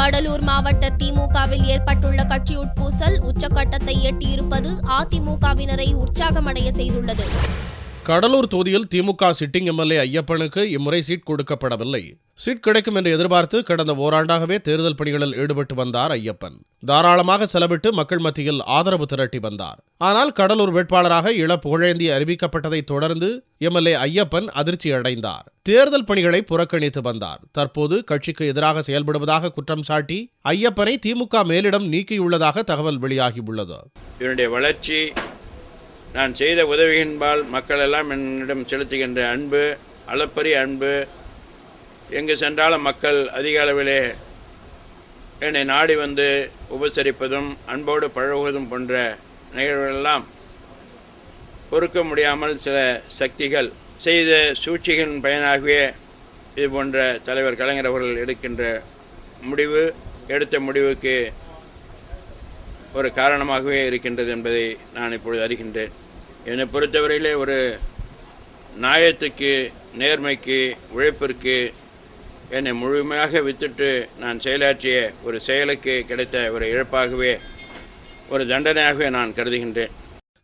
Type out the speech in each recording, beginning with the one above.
கடலூர் மாவட்ட திமுகவில் ஏற்பட்டுள்ள கட்சி உட்பூசல் உச்சக்கட்டத்தை எட்டியிருப்பது அதிமுகவினரை உற்சாகமடைய செய்துள்ளது. கடலூர் தொகுதியில் திமுக சிட்டிங் எம்எல்ஏ ஐயப்பனுக்கு இம்முறை சீட் கொடுக்கப்படவில்லை. சீட் கிடைக்கும் என்று எதிர்பார்த்து கடந்த ஓராண்டாகவே தேர்தல் பணிகளில் ஈடுபட்டு வந்தார் ஐயப்பன். தாராளமாக செலவிட்டு மக்கள் மத்தியில் ஆதரவு திரட்டி வந்தார். ஆனால் கடலூர் வேட்பாளராக இள புகழேந்தி அறிவிக்கப்பட்டதை தொடர்ந்து எம்எல்ஏ ஐயப்பன் அதிர்ச்சி அடைந்தார். தேர்தல் பணிகளை புறக்கணித்து வந்தார். தற்போது கட்சிக்கு எதிராக செயல்படுவதாக குற்றம் சாட்டி ஐயப்பனை திமுக மேலிடம் நீக்கியுள்ளதாக தகவல் வெளியாகியுள்ளது. இதனுடைய வளர்ச்சி, நான் செய்த உதவியின்பால் மக்கள் எல்லாம் என்னிடம் செலுத்துகின்ற அன்பு, அளப்பரிய அன்பு, எங்கு சென்றாலும் மக்கள் அதிக அளவிலே என்னை நாடி வந்து உபசரிப்பதும் அன்போடு பழகுவதும் போன்ற நிகழ்வுகளெல்லாம் பொறுக்க முடியாமல் சில சக்திகள் செய்த சூழ்ச்சிகளின் பயனாகவே இது போன்ற தலைவர் கலைஞர் அவர்கள் எடுத்த முடிவுக்கு ஒரு காரணமாகவே இருக்கின்றது என்பதை நான் இப்பொழுது அறிகின்றேன். என்னை பொறுத்தவரையிலே ஒரு நியாயத்துக்கு, நேர்மைக்கு, உழைப்பிற்கு என்னை முழுமையாக வித்துட்டு நான் செயலாற்றிய ஒரு செயலுக்கு கிடைத்த ஒரு இழப்பாகவே, ஒரு தண்டனையாகவே நான் கருதுகின்றேன்.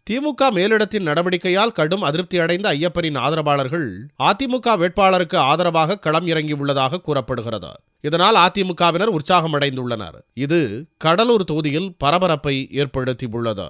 திமுக மேலிடத்தின் நடவடிக்கையால் கடும் அதிருப்தி அடைந்த ஐயப்பனின் ஆதரவாளர்கள் அதிமுக வேட்பாளருக்கு ஆதரவாக களம் இறங்கியுள்ளதாக கூறப்படுகிறது. இதனால் அதிமுகவினர் உற்சாகமடைந்துள்ளனர். இது கடலூர் தொகுதியில் பரபரப்பை ஏற்படுத்தியுள்ளது.